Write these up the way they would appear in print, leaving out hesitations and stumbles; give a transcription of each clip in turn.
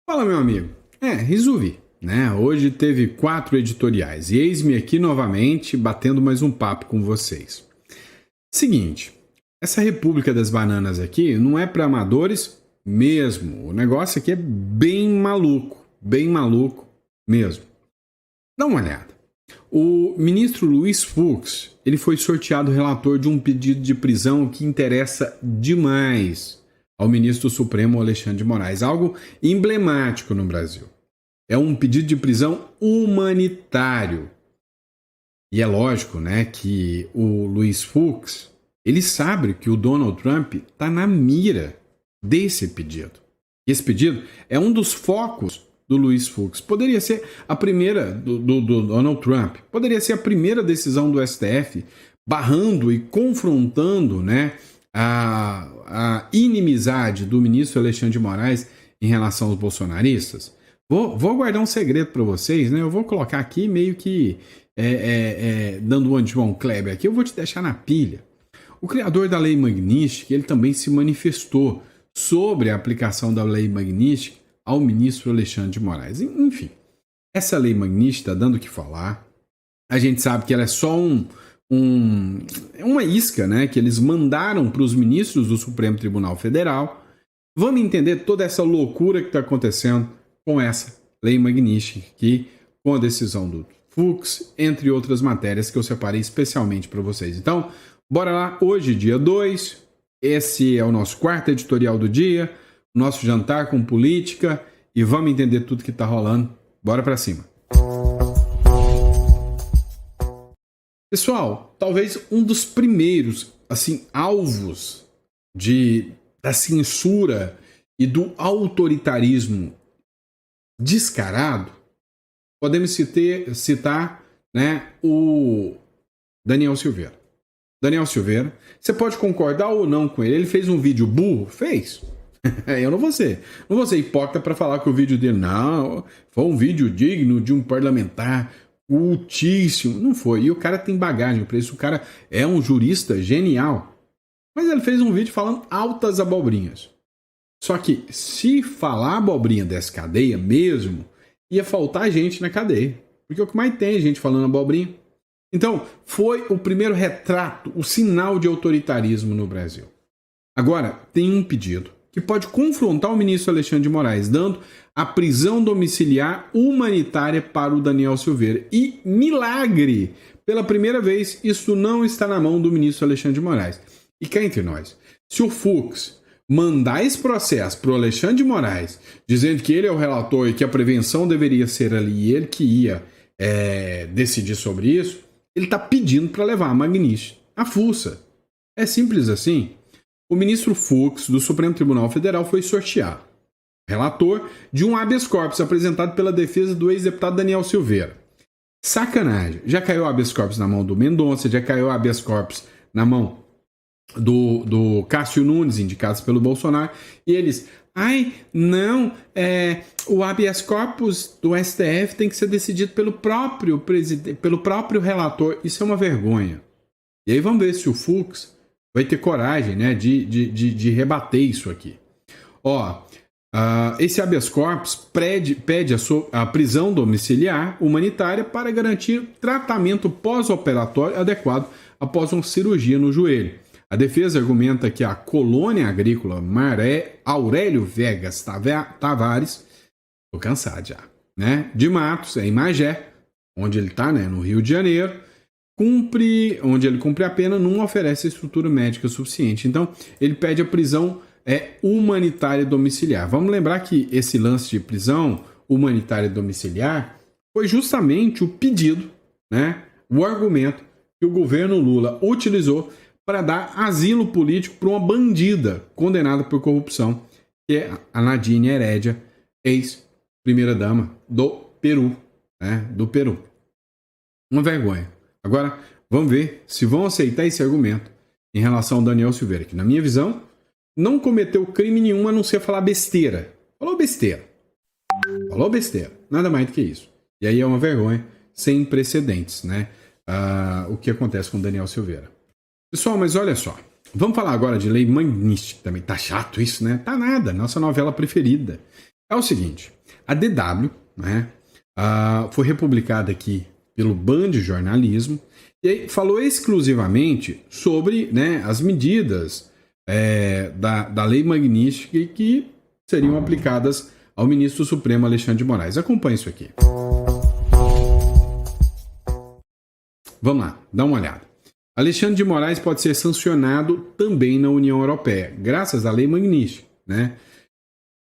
Fala, meu amigo. Resolvi, né? Hoje teve 4 editoriais e eis-me aqui novamente batendo mais um papo com vocês. Seguinte, essa República das Bananas aqui não é para amadores mesmo. O negócio aqui é bem maluco mesmo. Dá uma olhada. O ministro Luiz Fux, ele foi sorteado relator de um pedido de prisão que interessa demais ao ministro Supremo Alexandre de Moraes, algo emblemático no Brasil. É um pedido de prisão humanitário. E é lógico, né, que o Luiz Fux, ele sabe que o Donald Trump está na mira desse pedido. Esse pedido é um dos focos do Luiz Fux. Poderia ser a primeira do Donald Trump, poderia ser a primeira decisão do STF barrando e confrontando, né, a inimizade do ministro Alexandre de Moraes em relação aos bolsonaristas. Vou guardar um segredo para vocês, né? Eu vou colocar aqui meio que dando um de João Kleber aqui, eu vou te deixar na pilha. O criador da Lei Magnitsky, ele também se manifestou sobre a aplicação da Lei Magnitsky ao ministro Alexandre de Moraes. Enfim, essa Lei Magnitsky está dando o que falar. A gente sabe que ela é só uma isca, né, que eles mandaram para os ministros do Supremo Tribunal Federal. Vamos entender toda essa loucura que está acontecendo com essa Lei Magnitsky, que, com a decisão do Fux, entre outras matérias que eu separei especialmente para vocês. Então, bora lá, hoje, dia 2, esse é o nosso quarto editorial do dia, nosso jantar com política, e vamos entender tudo que está rolando. Bora para cima. Pessoal, talvez um dos primeiros, assim, alvos da censura e do autoritarismo descarado, podemos citar, né, o Daniel Silveira. Daniel Silveira, você pode concordar ou não com ele. Ele fez um vídeo burro? Fez. Eu não vou ser hipócrita para falar que o vídeo dele não foi um vídeo digno de um parlamentar cultíssimo. Não foi. E o cara tem bagagem para isso. O cara é um jurista genial. Mas ele fez um vídeo falando altas abobrinhas. Só que se falar abobrinha dessa cadeia mesmo, ia faltar gente na cadeia. Porque o que mais tem é gente falando abobrinha. Então, foi o primeiro retrato, o sinal de autoritarismo no Brasil. Agora, tem um pedido que pode confrontar o ministro Alexandre de Moraes, dando a prisão domiciliar humanitária para o Daniel Silveira. E, milagre, pela primeira vez, isso não está na mão do ministro Alexandre de Moraes. E cá entre nós, se o Fux mandar esse processo para o Alexandre de Moraes, dizendo que ele é o relator e que a prevenção deveria ser ali e ele que ia decidir sobre isso, ele está pedindo para levar a Magnitsky à fuça. É simples assim. O ministro Fux, do Supremo Tribunal Federal, foi sorteado relator de um habeas corpus apresentado pela defesa do ex-deputado Daniel Silveira. Sacanagem. Já caiu o habeas corpus na mão do Mendonça, já caiu o habeas corpus na mão do Cássio Nunes, indicados pelo Bolsonaro, e eles, o habeas corpus do STF tem que ser decidido pelo próprio relator. Isso é uma vergonha. E aí vamos ver se o Fux vai ter coragem, né, de rebater isso aqui. Esse habeas corpus pede a prisão domiciliar humanitária para garantir tratamento pós-operatório adequado após uma cirurgia no joelho. A defesa argumenta que a colônia agrícola Aurélio Vegas Tavares, tô cansado já, né, de Matos, em Magé, onde ele está, né, no Rio de Janeiro, onde ele cumpre a pena, não oferece estrutura médica suficiente. Então, ele pede a prisão humanitária domiciliar. Vamos lembrar que esse lance de prisão humanitária domiciliar foi justamente o pedido, né, o argumento que o governo Lula utilizou para dar asilo político para uma bandida condenada por corrupção, que é a Nadine Heredia, ex-primeira-dama do Peru, né, do Peru. Uma vergonha. Agora, vamos ver se vão aceitar esse argumento em relação ao Daniel Silveira, que, na minha visão, não cometeu crime nenhum a não ser falar besteira. Falou besteira. Nada mais do que isso. E aí é uma vergonha sem precedentes, né? O que acontece com o Daniel Silveira. Pessoal, mas olha só. Vamos falar agora de Lei Magnitsky também. Tá chato isso, né? Tá nada. Nossa novela preferida. É o seguinte. a DW, né, foi republicada aqui pelo Band Jornalismo, e aí falou exclusivamente sobre, né, as medidas da Lei Magnitsky que seriam aplicadas ao ministro Supremo Alexandre de Moraes. Acompanhe isso aqui. Vamos lá, dá uma olhada. Alexandre de Moraes pode ser sancionado também na União Europeia, graças à Lei Magnitsky, né?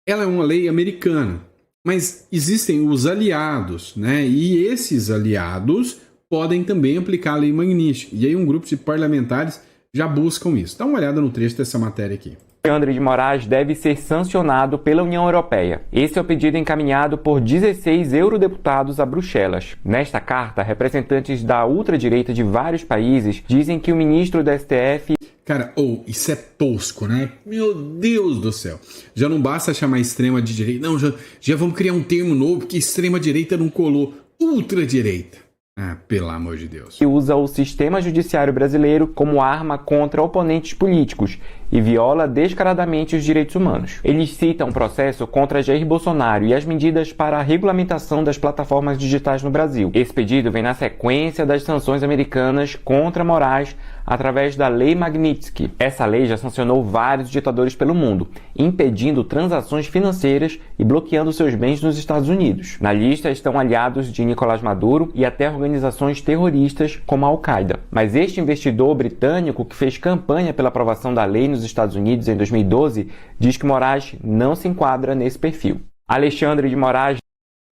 Ela é uma lei americana, mas existem os aliados, né? E esses aliados podem também aplicar a Lei Magnitsky. E aí um grupo de parlamentares já buscam isso. Dá uma olhada no trecho dessa matéria aqui. Alexandre de Moraes deve ser sancionado pela União Europeia. Esse é o pedido encaminhado por 16 eurodeputados a Bruxelas. Nesta carta, representantes da ultradireita de vários países dizem que o ministro da STF... Cara, isso é tosco, né? Meu Deus do céu. Já não basta chamar extrema de direita. Não, já vamos criar um termo novo que extrema direita não colou. Ultradireita. Ah, pelo amor de Deus. Que usa o sistema judiciário brasileiro como arma contra oponentes políticos e viola descaradamente os direitos humanos. Eles citam um processo contra Jair Bolsonaro e as medidas para a regulamentação das plataformas digitais no Brasil. Esse pedido vem na sequência das sanções americanas contra Moraes através da Lei Magnitsky. Essa lei já sancionou vários ditadores pelo mundo, impedindo transações financeiras e bloqueando seus bens nos Estados Unidos. Na lista estão aliados de Nicolás Maduro e até organizações terroristas como a Al-Qaeda. Mas este investidor britânico que fez campanha pela aprovação da lei nos Estados Unidos em 2012 diz que Moraes não se enquadra nesse perfil. Alexandre de Moraes...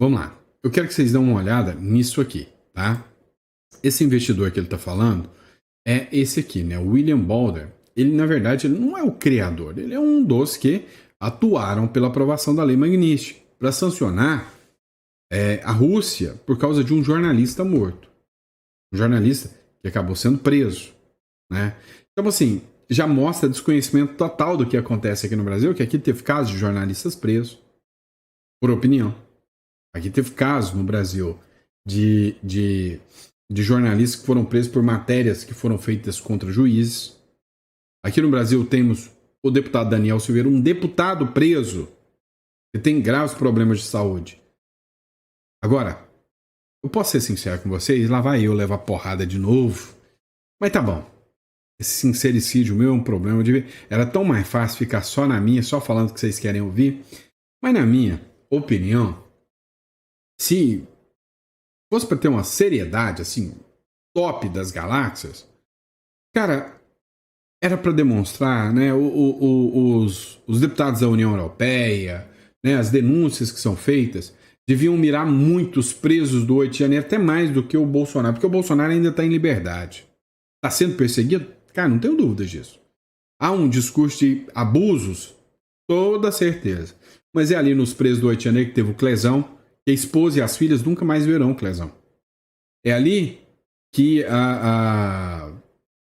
Vamos lá. Eu quero que vocês dêem uma olhada nisso aqui, tá? Esse investidor que ele está falando é esse aqui, né? O William Balder. Ele, na verdade, ele não é o criador. Ele é um dos que atuaram pela aprovação da Lei Magnitsky para sancionar a Rússia por causa de um jornalista morto. Um jornalista que acabou sendo preso, né? Então, assim, já mostra desconhecimento total do que acontece aqui no Brasil, que aqui teve casos de jornalistas presos por opinião. Aqui teve casos no Brasil de jornalistas que foram presos por matérias que foram feitas contra juízes. Aqui no Brasil temos o deputado Daniel Silveira, um deputado preso que tem graves problemas de saúde. Agora, eu posso ser sincero com vocês, lá vai eu levar porrada de novo, mas tá bom. Esse sincericídio meu é um problema. Era tão mais fácil ficar só na minha, só falando o que vocês querem ouvir. Mas na minha opinião, se fosse para ter uma seriedade, assim, top das galáxias, cara, era para demonstrar, né, os deputados da União Europeia, né, as denúncias que são feitas, deviam mirar muito os presos do 8 de janeiro, até mais do que o Bolsonaro, porque o Bolsonaro ainda está em liberdade. Está sendo perseguido? Cara, não tenho dúvidas disso. Há um discurso de abusos? Toda certeza. Mas é ali nos presos do 8 de janeiro que teve o Clezão, que a esposa e as filhas nunca mais verão o Clezão. É ali que a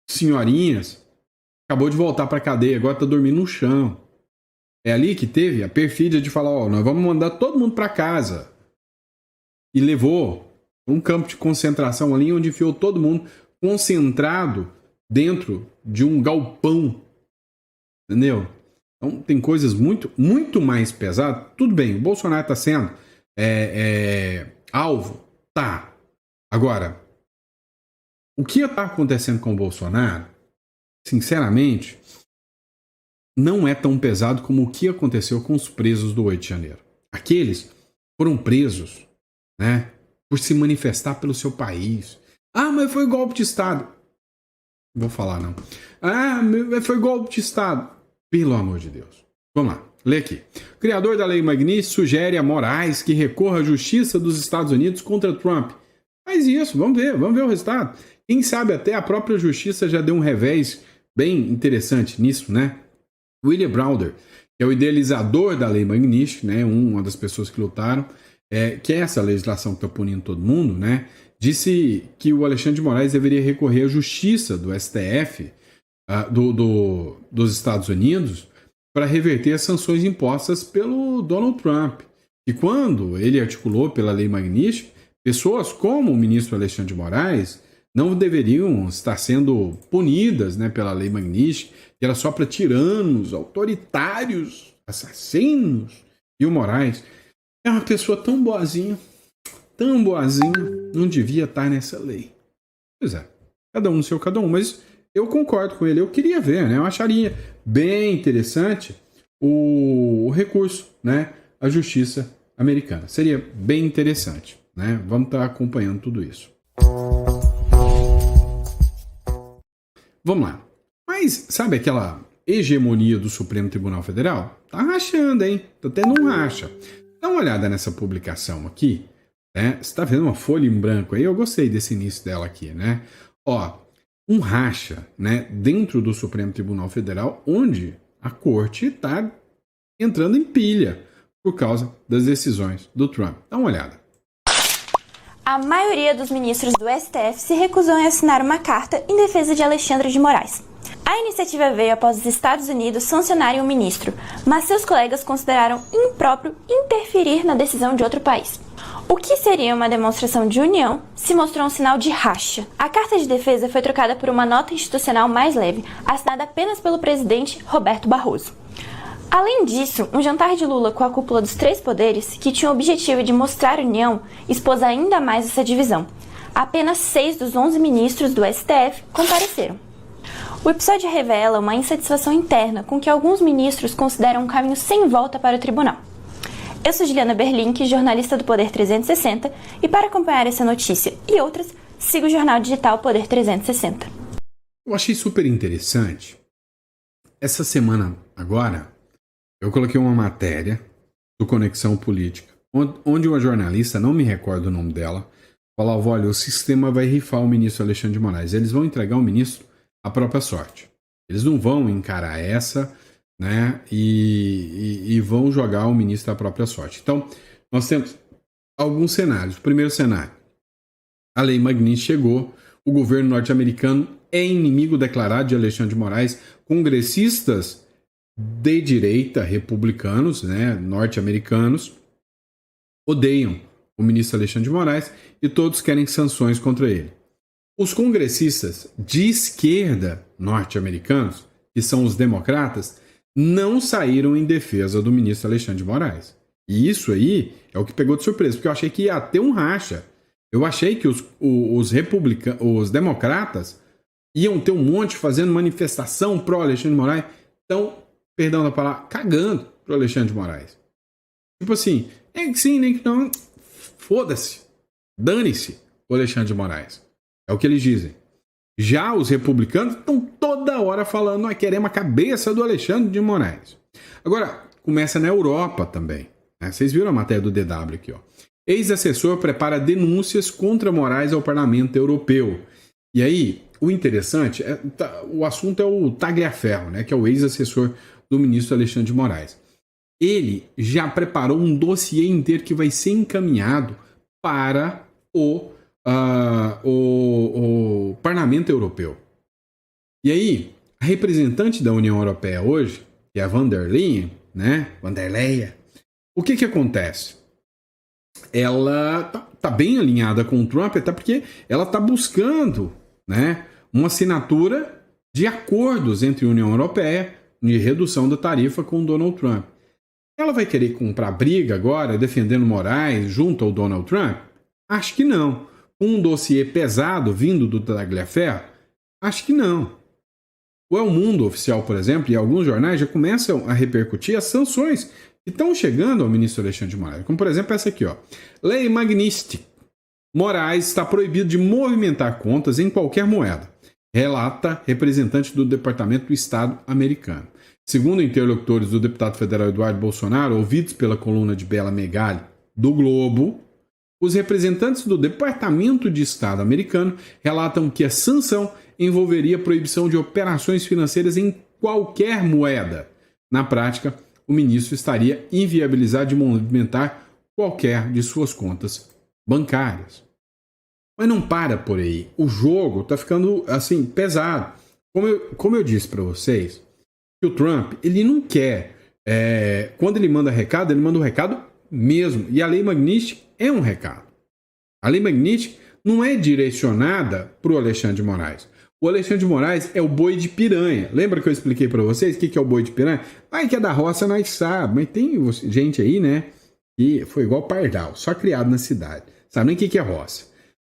senhorinhas acabou de voltar para a cadeia, agora está dormindo no chão. É ali que teve a perfídia de falar, nós vamos mandar todo mundo para casa. E levou um campo de concentração ali, onde enfiou todo mundo concentrado dentro de um galpão. Entendeu? Então tem coisas muito, muito mais pesadas. Tudo bem, o Bolsonaro está sendo alvo? Tá. Agora, o que está acontecendo com o Bolsonaro, sinceramente, não é tão pesado como o que aconteceu com os presos do 8 de janeiro. Aqueles foram presos, né, por se manifestar pelo seu país. Ah, mas foi golpe de Estado. Não vou falar, não. Ah, foi golpe de Estado. Pelo amor de Deus. Vamos lá, lê aqui. O criador da Lei Magnitsky sugere a Moraes que recorra à justiça dos Estados Unidos contra Trump. Faz isso, vamos ver o resultado. Quem sabe até a própria justiça já deu um revés bem interessante nisso, né? William Browder, que é o idealizador da Lei Magnitsky, né, uma das pessoas que lutaram, que é essa legislação que está punindo todo mundo, né, disse que o Alexandre de Moraes deveria recorrer à justiça do STF dos Estados Unidos para reverter as sanções impostas pelo Donald Trump. E quando ele articulou pela Lei Magnitsky, pessoas como o ministro Alexandre de Moraes não deveriam estar sendo punidas, né, pela Lei Magnitsky, que era só para tiranos, autoritários, assassinos. E o Moraes é uma pessoa tão boazinha, não devia estar nessa lei. Pois é, cada um no seu cada um, mas eu concordo com ele, eu queria ver, né? Eu acharia bem interessante o recurso, né, à justiça americana. Seria bem interessante, né? Vamos estar acompanhando tudo isso. Vamos lá. Mas sabe aquela hegemonia do Supremo Tribunal Federal? Tá rachando, hein? Tá tendo um racha. Dá uma olhada nessa publicação aqui, né? Você tá vendo uma folha em branco aí? Eu gostei desse início dela aqui, né? Ó, um racha, né, dentro do Supremo Tribunal Federal, onde a corte tá entrando em pilha por causa das decisões do Trump. Dá uma olhada. A maioria dos ministros do STF se recusou em assinar uma carta em defesa de Alexandre de Moraes. A iniciativa veio após os Estados Unidos sancionarem o ministro, mas seus colegas consideraram impróprio interferir na decisão de outro país. O que seria uma demonstração de união se mostrou um sinal de racha. A carta de defesa foi trocada por uma nota institucional mais leve, assinada apenas pelo presidente Roberto Barroso. Além disso, um jantar de Lula com a cúpula dos três poderes, que tinha o objetivo de mostrar união, expôs ainda mais essa divisão. Apenas 6 dos 11 ministros do STF compareceram. O episódio revela uma insatisfação interna com que alguns ministros consideram um caminho sem volta para o tribunal. Eu sou Juliana Berlink, jornalista do Poder 360, e para acompanhar essa notícia e outras, siga o jornal digital Poder 360. Eu achei super interessante. Essa semana agora, eu coloquei uma matéria do Conexão Política, onde uma jornalista, não me recordo o nome dela, falava, olha, o sistema vai rifar o ministro Alexandre de Moraes. Eles vão entregar o ministro à própria sorte. Eles não vão encarar essa, né, e vão jogar o ministro à própria sorte. Então, nós temos alguns cenários. O primeiro cenário, a Lei Magnitsky chegou, o governo norte-americano é inimigo declarado de Alexandre de Moraes, congressistas de direita, republicanos, né, norte-americanos, odeiam o ministro Alexandre de Moraes e todos querem sanções contra ele. Os congressistas de esquerda norte-americanos, que são os democratas, não saíram em defesa do ministro Alexandre de Moraes. E isso aí é o que pegou de surpresa, porque eu achei que ia ter um racha. Eu achei que os democratas iam ter um monte fazendo manifestação pró-Alexandre de Moraes. Então, perdão da palavra, cagando pro Alexandre de Moraes. Tipo assim, nem que sim, nem que não. Foda-se. Dane-se o Alexandre de Moraes. É o que eles dizem. Já os republicanos estão toda hora falando, nós queremos a cabeça do Alexandre de Moraes. Agora, começa na Europa também. Né? Vocês viram a matéria do DW aqui, ó. Ex-assessor prepara denúncias contra Moraes ao Parlamento Europeu. E aí, o interessante, o assunto é o Tagliaferro, né, que é o ex-assessor do ministro Alexandre de Moraes. Ele já preparou um dossiê inteiro que vai ser encaminhado para o Parlamento Europeu. E aí, a representante da União Europeia hoje, que é a van der Leyen, né, o que acontece? Ela tá bem alinhada com o Trump, até porque ela está buscando, né, uma assinatura de acordos entre a União Europeia de redução da tarifa com o Donald Trump. Ela vai querer comprar briga agora, defendendo Moraes junto ao Donald Trump? Acho que não. Um dossiê pesado vindo do Tagliaferro? Acho que não. O El Mundo Oficial, por exemplo, e alguns jornais já começam a repercutir as sanções que estão chegando ao ministro Alexandre de Moraes. Como, por exemplo, essa aqui, ó. Lei Magnitsky. Moraes está proibido de movimentar contas em qualquer moeda, relata representante do Departamento do Estado americano. Segundo interlocutores do deputado federal Eduardo Bolsonaro, ouvidos pela coluna de Bela Megali do Globo, os representantes do Departamento de Estado americano relatam que a sanção envolveria proibição de operações financeiras em qualquer moeda. Na prática, o ministro estaria inviabilizado de movimentar qualquer de suas contas bancárias. Mas não para por aí. O jogo está ficando assim pesado. Como eu disse para vocês, que o Trump ele não quer. Quando ele manda um recado mesmo. E a Lei Magnitsky é um recado. A Lei Magnitsky não é direcionada para o Alexandre de Moraes. O Alexandre de Moraes é o boi de piranha. Lembra que eu expliquei para vocês o que é o boi de piranha? Ai, que é da roça, nós sabemos. Mas tem gente aí, né, E foi igual pardal, só criado na cidade. Sabe nem o que é roça.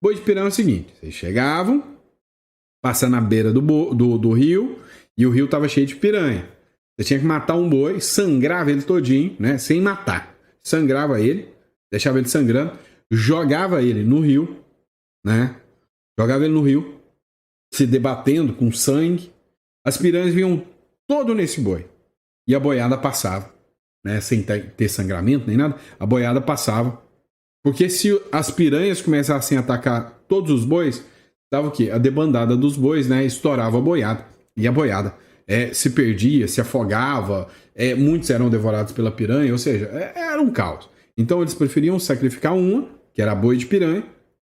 Boi de piranha é o seguinte, vocês chegavam, passando na beira do rio, e o rio tava cheio de piranha. Você tinha que matar um boi, sangrava ele todinho, né? Sem matar. Sangrava ele, deixava ele sangrando, jogava ele no rio, né? Jogava ele no rio, se debatendo com sangue. As piranhas vinham todo nesse boi. E a boiada passava, né? Sem ter sangramento nem nada, a boiada passava. Porque se as piranhas começassem a atacar todos os bois, dava o quê? A debandada dos bois, né? Estourava a boiada. E a boiada se perdia, se afogava, muitos eram devorados pela piranha, ou seja, era um caos. Então eles preferiam sacrificar uma, que era a boi de piranha,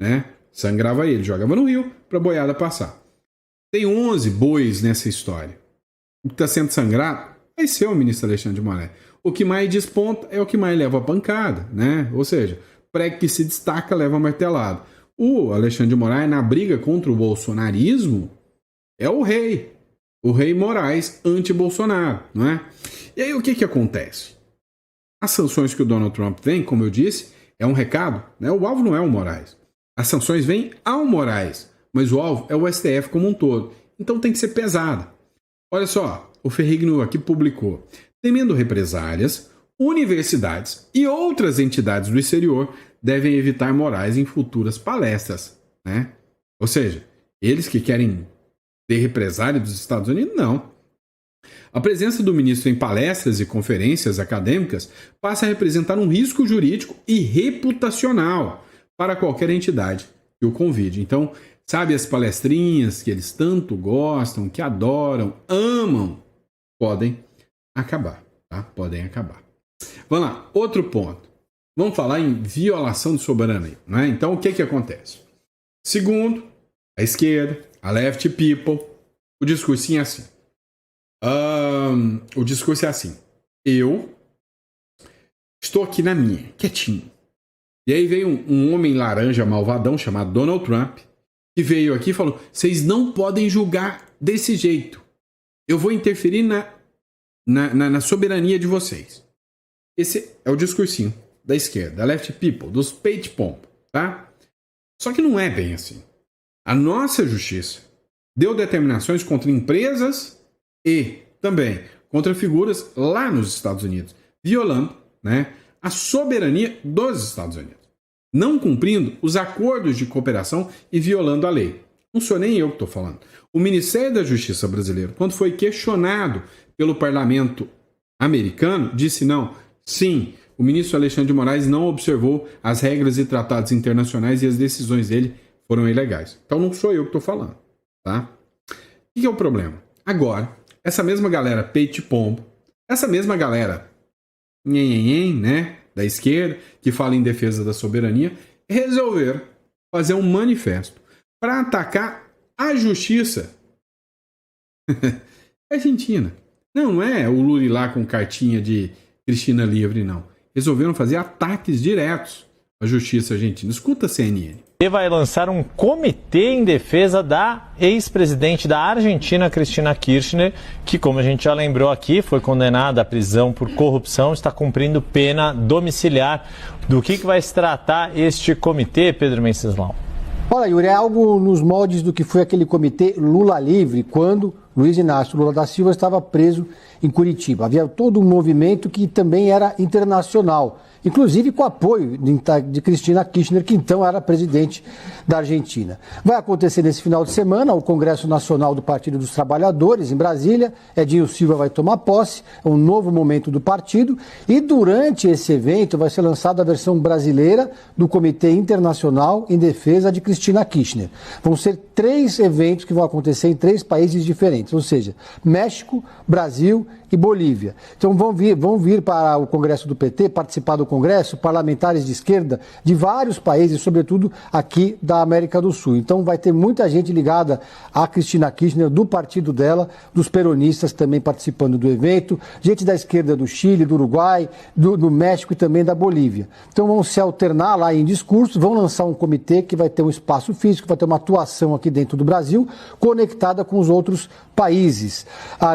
né? Sangrava ele, jogava no rio para a boiada passar. Tem 11 bois nessa história. O que está sendo sangrado vai ser o ministro Alexandre de Moraes. O que mais desponta é o que mais leva a pancada, né? Ou seja, prego que se destaca leva martelado. O Alexandre de Moraes, na briga contra o bolsonarismo, é o rei Moraes anti-Bolsonaro, não é? E aí o que acontece? As sanções que o Donald Trump tem, como eu disse, é um recado, né? O alvo não é o Moraes. As sanções vêm ao Moraes, mas o alvo é o STF como um todo. Então tem que ser pesada. Olha só, o Ferrigno aqui publicou: temendo represálias, universidades e outras entidades do exterior devem evitar Moraes em futuras palestras, né? Ou seja, eles que querem ter represália dos Estados Unidos, não. A presença do ministro em palestras e conferências acadêmicas passa a representar um risco jurídico e reputacional para qualquer entidade que o convide. Então, sabe, as palestrinhas que eles tanto gostam, que adoram, amam, podem acabar, tá? Podem acabar. Vamos lá, outro ponto. Vamos falar em violação de soberania, não é? Então, o que acontece? Segundo, a esquerda, a left people, o discursinho é assim. O discurso é assim: eu estou aqui na minha, quietinho. E aí veio um homem laranja malvadão chamado Donald Trump, que veio aqui e falou: vocês não podem julgar desse jeito. Eu vou interferir na soberania de vocês. Esse é o discursinho da esquerda, da left people, dos peito pompo, tá? Só que não é bem assim. A nossa justiça deu determinações contra empresas e também contra figuras lá nos Estados Unidos, violando, né, a soberania dos Estados Unidos, não cumprindo os acordos de cooperação e violando a lei. Não sou nem eu que estou falando. O Ministério da Justiça brasileiro, quando foi questionado pelo parlamento americano, disse não. Sim, o ministro Alexandre de Moraes não observou as regras e tratados internacionais e as decisões dele foram ilegais. Então não sou eu que estou falando, tá? O que é o problema? Agora, essa mesma galera peito de pombo, essa mesma galera né, da esquerda, que fala em defesa da soberania, resolveram fazer um manifesto para atacar a justiça argentina. Não é o Lula lá com cartinha de Cristina Livre, não. Resolveram fazer ataques diretos à justiça argentina. Escuta a CNN. E vai lançar um comitê em defesa da ex-presidente da Argentina, Cristina Kirchner, que, como a gente já lembrou aqui, foi condenada à prisão por corrupção, está cumprindo pena domiciliar. Do que vai se tratar este comitê, Pedro Venceslau? Olha, Yuri, é algo nos moldes do que foi aquele comitê Lula Livre, quando Luiz Inácio Lula da Silva estava preso em Curitiba. Havia todo um movimento que também era internacional, inclusive com apoio de Cristina Kirchner, que então era presidente da Argentina. Vai acontecer nesse final de semana o Congresso Nacional do Partido dos Trabalhadores, em Brasília. Edinho Silva vai tomar posse, é um novo momento do partido, e durante esse evento vai ser lançada a versão brasileira do Comitê Internacional em Defesa de Cristina Kirchner. Vão ser 3 eventos que vão acontecer em 3 países diferentes, ou seja, México, Brasil e Bolívia. Então vão vir para o Congresso do PT, participar do Congresso, parlamentares de esquerda de vários países, sobretudo aqui da América do Sul. Então vai ter muita gente ligada a Cristina Kirchner, do partido dela, dos peronistas também participando do evento, gente da esquerda do Chile, do Uruguai, do México e também da Bolívia. Então vão se alternar lá em discursos, vão lançar um comitê que vai ter um espaço físico, vai ter uma atuação aqui dentro do Brasil, conectada com os outros países.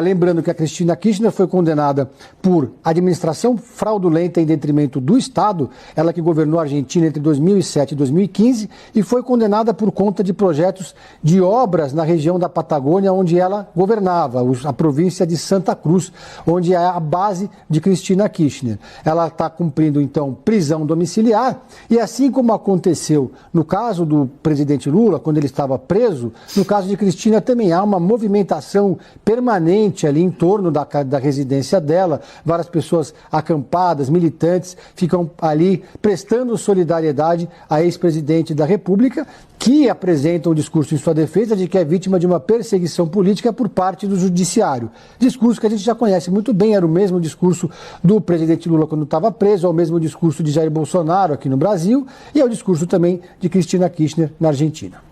Lembrando que a Cristina Kirchner Cristina foi condenada por administração fraudulenta em detrimento do Estado, ela que governou a Argentina entre 2007 e 2015, e foi condenada por conta de projetos de obras na região da Patagônia, onde ela governava, a província de Santa Cruz, onde é a base de Cristina Kirchner. Ela está cumprindo, então, prisão domiciliar, e assim como aconteceu no caso do presidente Lula, quando ele estava preso, no caso de Cristina também há uma movimentação permanente ali em torno da residência dela, várias pessoas acampadas, militantes, ficam ali prestando solidariedade à ex-presidente da República, que apresenta um discurso em sua defesa de que é vítima de uma perseguição política por parte do judiciário. Discurso que a gente já conhece muito bem, era o mesmo discurso do presidente Lula quando estava preso, é o mesmo discurso de Jair Bolsonaro aqui no Brasil e é o discurso também de Cristina Kirchner na Argentina.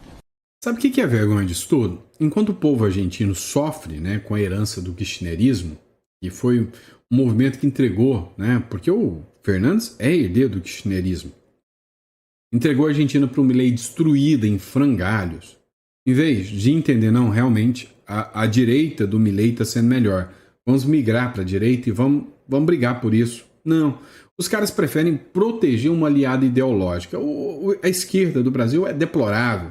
Sabe o que é a vergonha disso tudo? Enquanto o povo argentino sofre, né, com a herança do kirchnerismo, que foi um movimento que entregou, né, porque o Fernandes é herdeiro do kirchnerismo, entregou a Argentina para uma lei destruída em frangalhos, em vez de entender, não, realmente, a direita do Milei está sendo melhor. Vamos migrar para a direita e vamos brigar por isso. Não. Os caras preferem proteger uma aliada ideológica. A esquerda do Brasil é deplorável.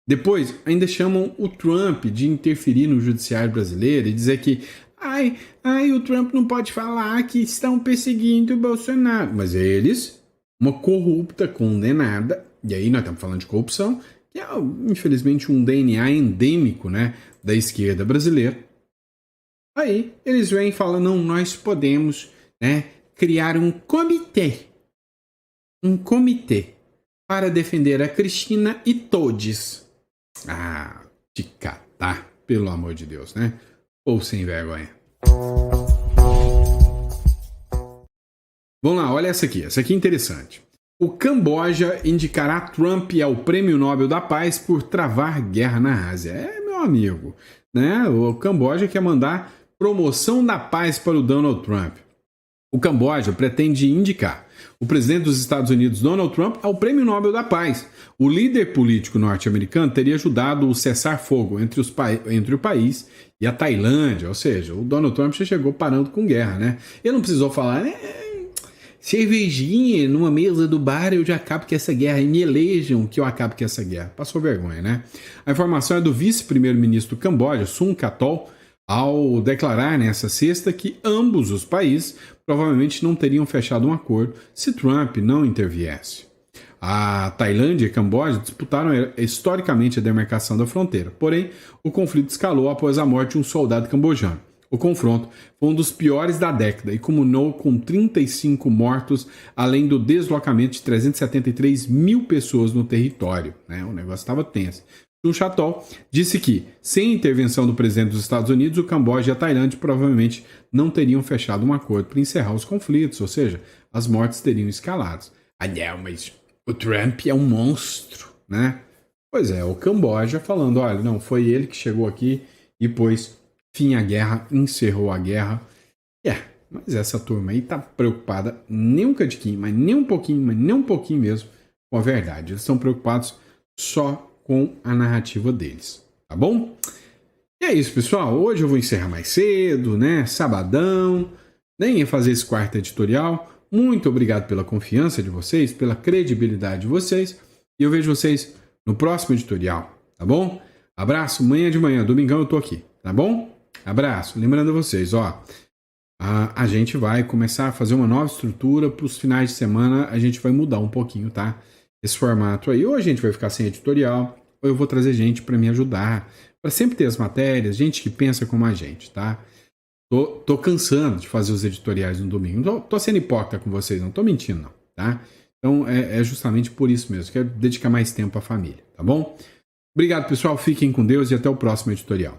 Depois, ainda chamam o Trump de interferir no judiciário brasileiro e dizer que o Trump não pode falar que estão perseguindo o Bolsonaro. Mas eles, uma corrupta condenada, e aí nós estamos falando de corrupção, que é, infelizmente, um DNA endêmico, né, da esquerda brasileira. Aí eles vêm e falam, não, nós podemos, né, criar um comitê para defender a Cristina e todes. Ah, te catar, pelo amor de Deus, né? Ou sem vergonha. Vamos lá, olha essa aqui é interessante. O Camboja indicará Trump ao Prêmio Nobel da Paz por travar guerra na Ásia. É, meu amigo, né? O Camboja quer mandar promoção da paz para o Donald Trump. O Camboja pretende indicar o presidente dos Estados Unidos, Donald Trump, ao Prêmio Nobel da Paz. O líder político norte-americano teria ajudado o cessar-fogo entre o país e a Tailândia, ou seja, o Donald Trump já chegou parando com guerra, né? Ele não precisou falar, cervejinha numa mesa do bar, eu já acabo com essa guerra, e me elejam que eu acabo com essa guerra. Passou vergonha, né? A informação é do vice-primeiro-ministro do Camboja, Sun Catol, ao declarar nessa sexta que ambos os países provavelmente não teriam fechado um acordo se Trump não interviesse. A Tailândia e a Camboja disputaram historicamente a demarcação da fronteira, porém o conflito escalou após a morte de um soldado cambojano. O confronto foi um dos piores da década e culminou com 35 mortos, além do deslocamento de 373 mil pessoas no território. Né? O negócio estava tenso. Sun Catol disse que, sem a intervenção do presidente dos Estados Unidos, o Camboja e a Tailândia provavelmente não teriam fechado um acordo para encerrar os conflitos, ou seja, as mortes teriam escalado. Ah, não, mas o Trump é um monstro, né? Pois é, o Camboja falando, olha, não, foi ele que chegou aqui e pôs fim à guerra, encerrou a guerra. Mas essa turma aí tá preocupada nem um cadinho, mas nem um pouquinho mesmo com a verdade. Eles estão preocupados só com a narrativa deles, tá bom? E é isso, pessoal. Hoje eu vou encerrar mais cedo, né? Sabadão. Nem ia fazer esse quarto editorial. Muito obrigado pela confiança de vocês, pela credibilidade de vocês. E eu vejo vocês no próximo editorial, tá bom? Abraço, amanhã de manhã, domingão eu tô aqui, tá bom? Abraço. Lembrando a vocês, a gente vai começar a fazer uma nova estrutura para os finais de semana. A gente vai mudar um pouquinho, tá? Esse formato aí, ou a gente vai ficar sem editorial, ou eu vou trazer gente para me ajudar, para sempre ter as matérias, gente que pensa como a gente, tá? Tô cansando de fazer os editoriais no domingo. Não tô sendo hipócrita com vocês, não tô mentindo, não, tá? Então é justamente por isso mesmo, quero dedicar mais tempo à família, tá bom? Obrigado, pessoal, fiquem com Deus e até o próximo editorial.